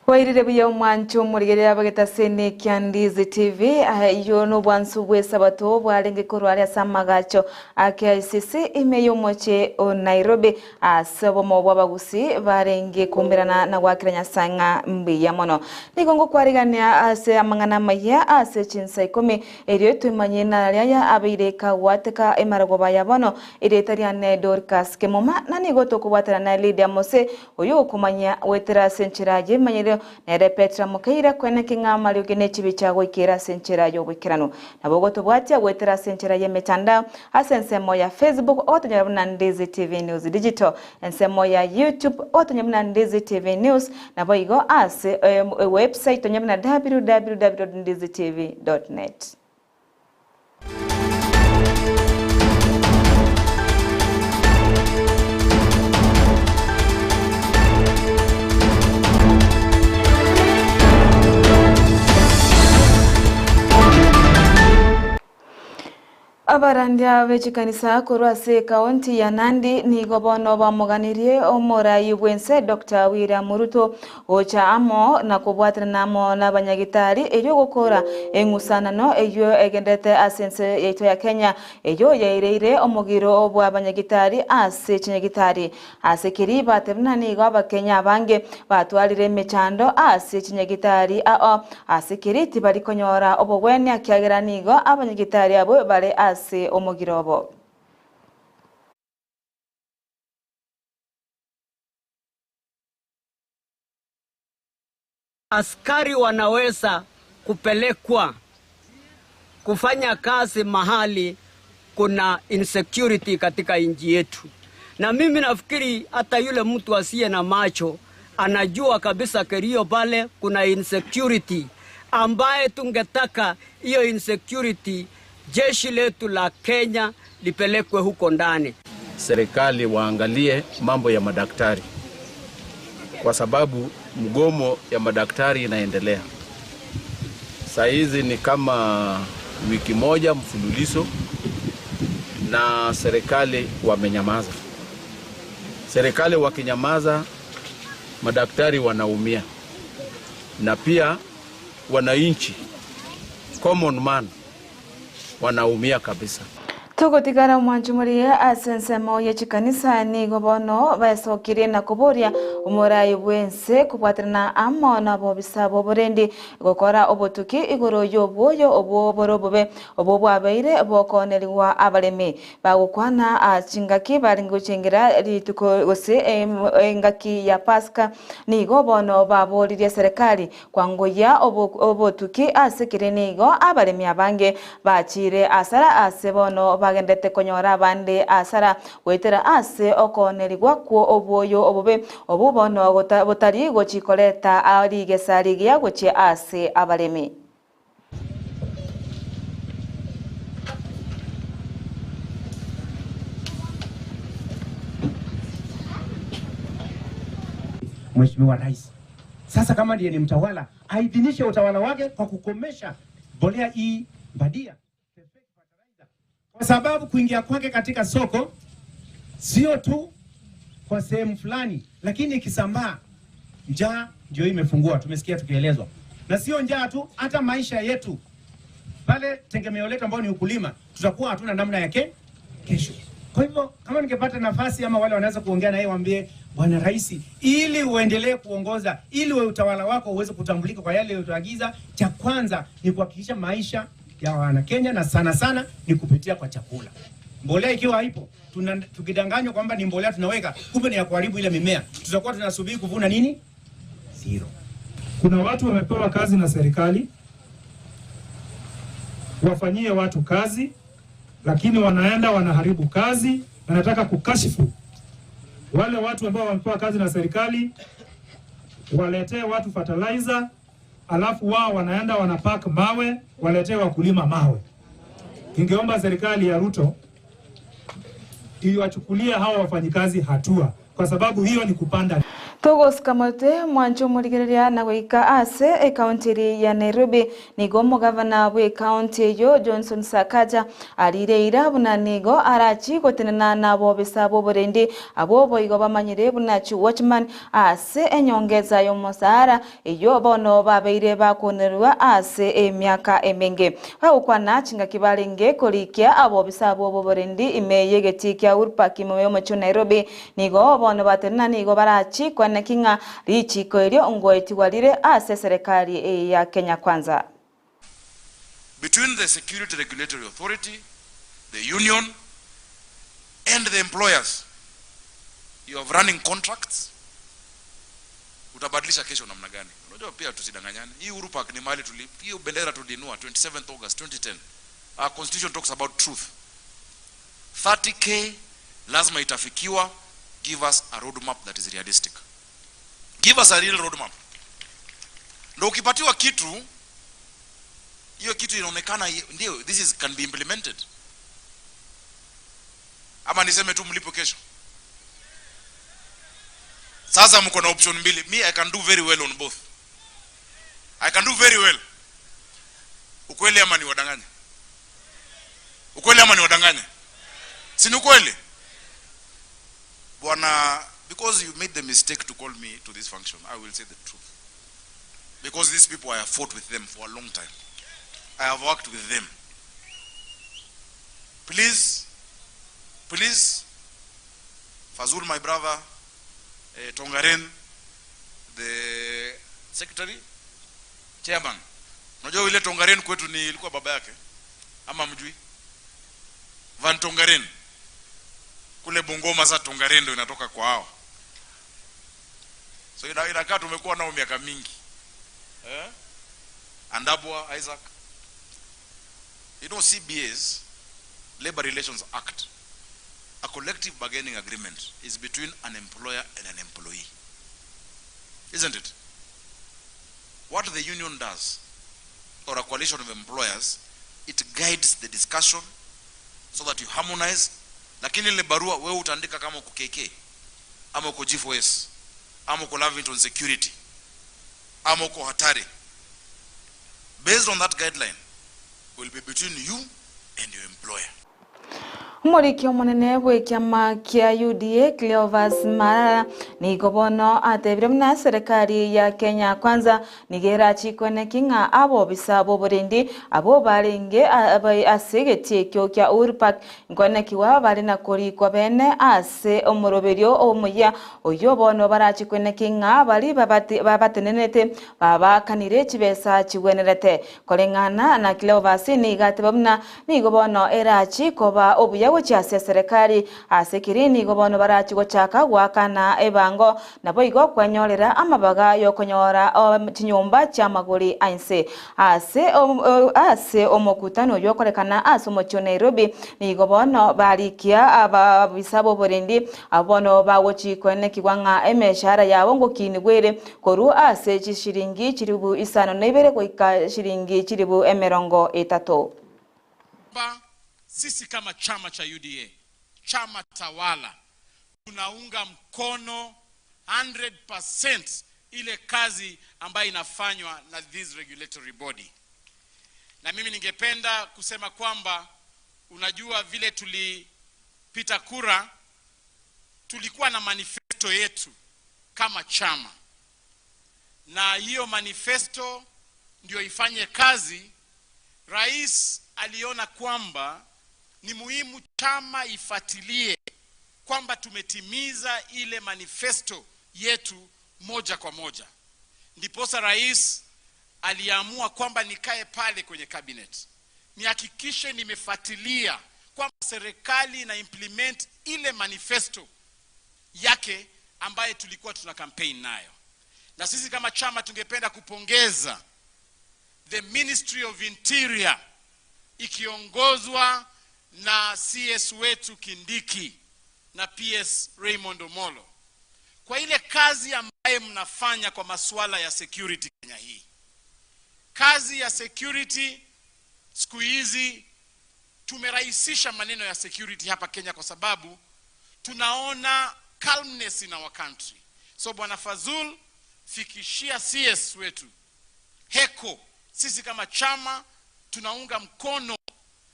Wairire buya mwancho murigerera bageta sene kya Ndizi TV iyo no bwansu bwe sabato bwarenge korwari asamagacho AKICC imeyo moche o Nairobi asabo mo bwabagusii barenge kumberana na wakiranya sanga mbiya mono nigongo kwarigania ase amangana Amayia ase Chinsa Ikomi eriyo tumanye na ya abireka wateka emarago bayabono iretariane Dorcas Kemuma na nigoto kubatana na Lydia Mose oyo kumanya wetera senchiraje manyere nere Petra mukaira kwene kingama lyogene chibicha gwikira senchera yo gwikirano nabogo tubwatia wetera senchera ye metanda asensemo ya Facebook otonyabuna Ndizi TV News Digital ensemo ya YouTube otonyabuna Ndizi TV News naboigo ase website tonyabuna www.ndizitv.net. Abarandia vechikanisa kurwase kaunti ya Nandi ni gobono bamuganirie omorayi bwense Dr. William Ruto ocha amo na kubwatira namo n'abanyagitari eyo gukora engusanano eyo egendete asense yeto ya Kenya eyo yaireire omugiro obwa abanyagitari ase chinyagitari ase kiri batebna ni gaba Kenya bange batwalire mechando ase chinyagitari ase kiri tibari konyora obogwene akyagira nigo abanyagitari abo bare ase omogirobo. Askari wanaweza kupelekwa kufanya kazi mahali kuna insecurity katika nchi yetu. Na mimi nafikiri hata yule mtu asiye na macho anajua kabisa kerio pale kuna insecurity ambaye tungetaka hiyo insecurity jeshi letu la Kenya lipelekwe huko ndani. Serikali waangalie mambo ya madaktari kwa sababu mgomo ya madaktari inaendelea. Saa hizi ni kama wiki moja mfululizo na serikali wamenyamaza. Serikali wakinyamaza madaktari wanaumia na pia wananchi common man wanaumia kabisa. Togotigara mwanjumuria asensemo ya chikanisa ni gobono basokire na kuboria umurayi bwense kubwatirana amo na bobisabo burendi gukora obotuki igoro yoboyo oboborobobe obobwabeire bokoneliwa abalemi bagukwana achingaki baringuchingira lituko gose engaki ya Pasika ni gobono babolirie serikali kwangoya obotuki asikire nigo abalemi abange bachire asara asebono bagendete konyora bande asara wetera ase okoneligwa kwo oboyo obobe obubono botari gochikoleta ari gesarigia gochi ase abalemi. Mheshimiwa Rais sasa kama ndiye ni mtawala aidhinishe utawala wake kwa kukomesha mbolea hii badia, kwa sababu kuingia kwake katika soko sio tu kwa sehemu fulani, lakini ikisambaa njaa ndio imefungua, tumesikia tukielezwa. Na sio njaa tu, hata maisha yetu pale tegemeo letu ambao ni ukulima tutakuwa hatuna namna yake kesho. Kwa hivyo kama ningepata nafasi ama wale wanaweza kuongea na yeye waambie Bwana Rais, ili uendelee kuongoza, ili utawala wako uweze kutambulika kwa yale uliyoagiza, cha kwanza ni kuhakikisha maisha ya wana Kenya na sana sana ni kupitia kwa chakula. Mbolea ikiwa haipo, tukidanganywa kwamba ni mbolea tunaweka, kumbe ni ya kuharibu ile mimea, tutakuwa tunasubiri kuvuna nini? Zero. Kuna watu wamepewa kazi na serikali wafanyie watu kazi, lakini wanaenda wanaharibu kazi na nataka kukashifu wale watu ambao wamepewa kazi na serikali waletee watu fertilizer, alafu wao wanaenda wanapack mawe waletee wakulima mawe. Ningeomba serikali ya Ruto iwachukulie hao wafanyikazi hatua, kwa sababu hiyo ni kupanda. Togos kamote mwanjo murigereria na goika ase county ya Nairobi nigo mugavana bwe county yo Johnson Sakaja arireira buna nigo arachi gotenena nabo bisabo borendi abo boigo bamanyire buna chu watchman ase enyongeza yo musara iyo bono babeire bakonerwa ase emyaka emenge bakwana chinga kibalenge kolikia abo bisabo borendi imeyegetikia urpaki moyo machu Nairobi nigo bono batenena nigo barachi na kinga richi koelio ngoeti walire ase serikali ya Kenya Kwanza. Between the Security Regulatory Authority, the union, and the employers, you have running contracts. Utabadilisha kesho namna gani? Unajua pia tusidanganyane. Hii Uhuru Park ni mahali hiyo bendera tulinua 27th August 2010. Our constitution talks about truth. 30K lazima itafikiwa. Give us a roadmap that is realistic. Give us a real roadmap. Ndio ukipatiwa kitu, hiyo kitu inaonekana ndio can be implemented. Ama niseme tu mlipo kesho. Sasa mko na option mbili. Me, I can do very well on both. I can do very well. Ukweli ama ni wadanganya? Ukweli ama ni wadanganya? Si ni ukweli? Bwana, because you made the mistake to call me to this function, I will say the truth. Because these people, I have fought with them for a long time. I have worked with them. Please, Fazul, my brother, Tongaren, the secretary, chairman. Unajua ile Tongaren kwetu ni ilikuwa baba yake? Ama mjui? Van Tongaren. Kule Bungoma za Tongaren ndio inatoka kwa hao. So inakaa tumekuwa nao miaka mingi. Andabwa Isaac. You know, CBA's Labor Relations Act, a collective bargaining agreement, is between an employer and an employee. Isn't it? What the union does, or a coalition of employers, it guides the discussion so that you harmonize. Lakini ile barua wewe utaandika kama uko KK, ama uko G4S, ama uko Lavington Security, ama uko Hatari. Based on that guideline, will be between you and your employer. Murikio monene bwe kiama kia UDA Cleophas Marara ni gobono atebire mna serikali ya Kenya Kwanza nigera chikwene kinga abo bisabo borendi abo barenge abai asegeti kyo kya Uhuru Park ngone kiwa bari na kori kwa bene ase omoroberio omuya oyo bono barachikwene kinga bari babatenenete baba kanire chibesa chigwenerete kolengana na Cleophas ni gatebamna ni gobono erachi koba obuya gochase serikali asekirini gobono barachi gochaka gwakana ebango nabo igo kwanyorera amabaga yo konyora chinyumba cha maguri ainse ase omokutano yo korekana ase mocho Nairobi ni gobono barikia abisabo borendi abono bawochi kwene kigwanga emeshara yabo ngokini gwere koru ase chishiringi chiribu isano nebere koika shiringi chiribu emerongo etato. Sisi kama chama cha UDA, chama tawala, tunaunga mkono 100% ile kazi ambayo inafanywa na this regulatory body. Na mimi ningependa kusema kwamba unajua vile tulipita kura, tulikuwa na manifesto yetu kama chama. Na hiyo manifesto ndio ifanye kazi. Rais aliona kwamba ni muhimu chama ifuatilie kwamba tumetimiza ile manifesto yetu moja kwa moja. Ndiposa rais aliamua kwamba nikae pale kwenye cabinet, nihakikishe nimefuatilia kwamba serikali na implement ile manifesto yake ambaye tulikuwa tuna campaign nayo. Na sisi kama chama tungependa kupongeza the Ministry of Interior ikiongozwa na CS wetu Kindiki na PS Raymond Omolo kwa ile kazi ambayo mnafanya kwa masuala ya security Kenya hii. Kazi ya security siku hizi tumerahisisha maneno ya security hapa Kenya kwa sababu tunaona calmness in our country. So Bwana Fazul, fikishia CS wetu heko, sisi kama chama tunaunga mkono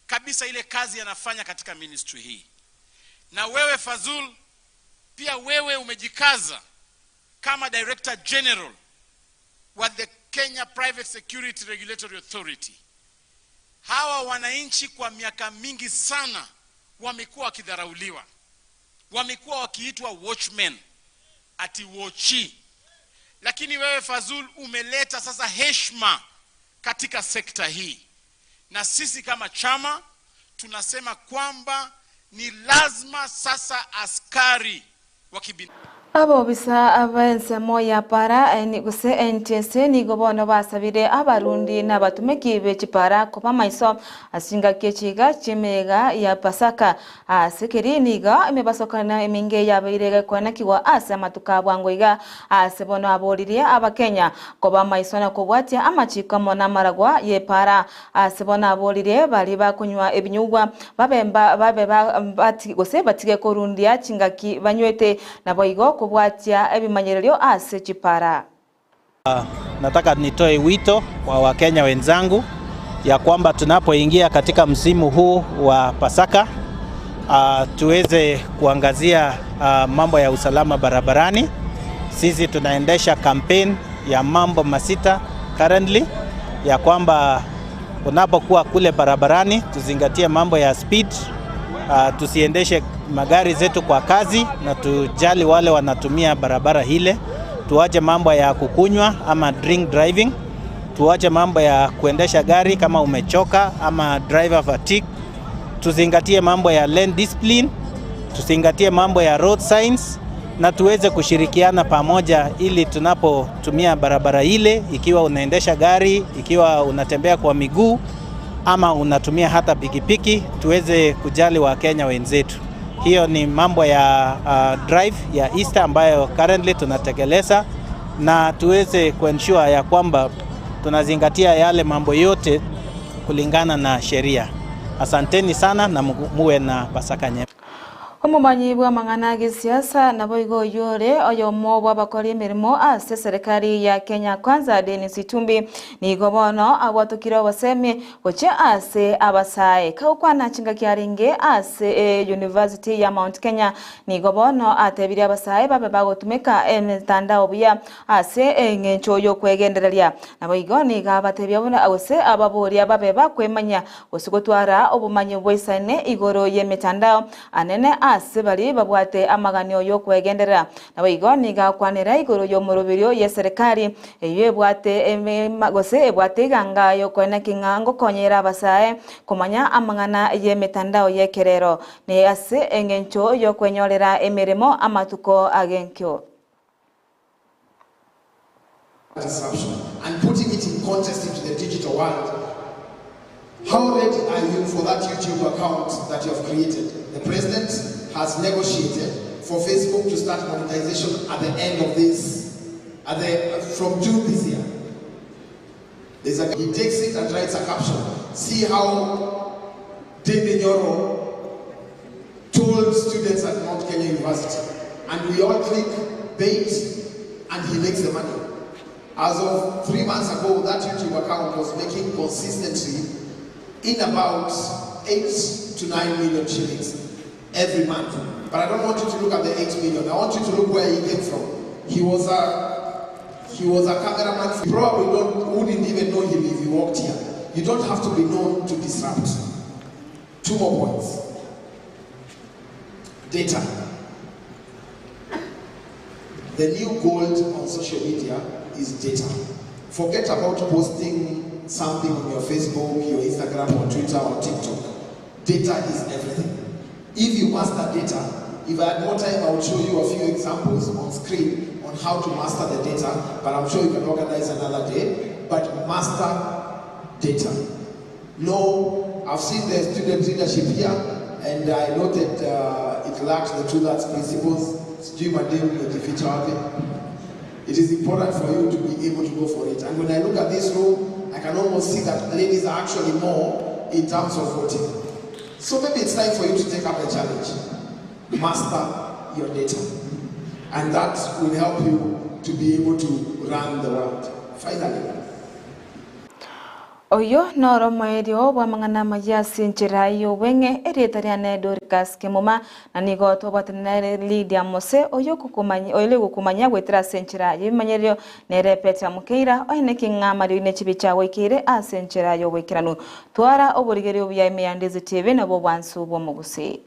kabisa ile kazi yanafanya katika ministry hii. Na wewe Fazul, pia wewe umejikaza kama Director General wa the Kenya Private Security Regulatory Authority. Hawa wananchi kwa miaka mingi sana wamekuwa wakidharauliwa. Wamekuwa wakiitwa watchmen, ati watchi. Lakini wewe Fazul umeleta sasa heshima katika sekta hii. Na sisi kama chama tunasema kwamba ni lazima sasa askari wa kibinafsi abo bisa abense moya para ni guse NTS ni gobono basabire abarundi n'abatumeki b'ekipara kuba maiso asinga kechiga chimega ya pasaka asekeri niga imebasokana eminge yabairega kwana kiwa asa matukabwangoiga asebono abolire abakenya kuba maiso na kubwatia amachiko mona maragwa ye para asebono abolire bali bakunywa ebinyugwa babemba bati gose batige korundia chingaki banywete naboigo kubwatia ebimanyerero ase chipara. Nataka nitoe wito kwa Wakenya wenzangu ya kwamba tunapoingia katika msimu huu wa Pasaka tuweze kuangazia mambo ya usalama barabarani. Sisi tunaendesha campaign ya mambo masita currently, ya kwamba unapokuwa kule barabarani tuzingatie mambo ya speed, tusiendeshe magari zetu kwa kazi na tujali wale wanatumia barabara hile. Tuache mambo ya kukunywa ama drink driving. Tuache mambo ya kuendesha gari kama umechoka ama driver fatigue. Tuzingatie mambo ya lane discipline, tuzingatie mambo ya road signs, na tuweze kushirikiana pamoja ili tunapotumia barabara ile, ikiwa unaendesha gari, ikiwa unatembea kwa miguu ama unatumia hata pikipiki, tuweze kujali Wakenya wenzetu. Hiyo ni mambo ya drive ya Easter ambayo currently tunatekeleza, na tuweze kuensure ya kwamba tunazingatia yale mambo yote kulingana na sheria. Asanteni sana na muwe na Pasaka njema. Umumanyi bwa mangana siasa naboigo yore oyomo bwabakori emirimo ase serikali ya Kenya Kwanza Dennis Itumbi ni gobono awatukira waseme goche ase abasae kaukwana chinga kiaringe ase University ya Mount Kenya ni gobono atebiri abasae babe bagotumeka emitandao bya ase engencho yo kwegendereria naboigo ni gabatebya bona ase ababori ababe bakwemanya osigotwara obumanyi bwisane igoro yemitandao anene ase bali babwate amaganyo yo kwegendera naboigo ni gakwanira igoro yo murubirio ye serikali eyo bwate magose bwate ganga yo kwena kingango konyera abasae kumanya amangana ye mitandao ye kerero ne ase engencho yo kwenyorera emirimo amatuko agenkyo. And putting it in context into the digital world. How ready are you for that YouTube account that you have created? The president has negotiated for Facebook to start monetization at the end of this, from June this year. He takes it and writes a caption. See how David Nyoro told students at Mount Kenya University. And we all click bait and he makes the money. As of 3 months ago, that YouTube account was making consistently in about 8 to 9 million shillings every month. But I don't want you to look at the 8 million. I want you to look where he came from. He was a cameraman. You probably wouldn't even know him if he walked here. You don't have to be known to disrupt. 2 more points. Data. The new gold on social media is data. Forget about posting something on your Facebook, your Instagram, or Twitter, or TikTok. Data is everything. If you master data, if I had more time, I would show you a few examples on screen on how to master the data, but I'm sure you can organize another day. But master data. No, I've seen the student leadership here, and I noted it lacks the two that's principles. It is important for you to be able to go for it. And when I look at this room, I can almost see that ladies are actually more in terms of voting. So maybe it's time for you to take up the challenge. Master your data. And that will help you to be able to run the world. Finally. Oyo noro moerio bwa mangana mayasi nchirayo wenge eretariane Dorcas Kemuma na nigo tobatenere Lydia Mose oyo kukumanya gwetira senchirayo manyerio nerepeta mukeira oine king'amari ne chibicha wekire asenchirayo wekiranu twara oburigerio bya Ndizi TV nabo bwansu bwo Gusii.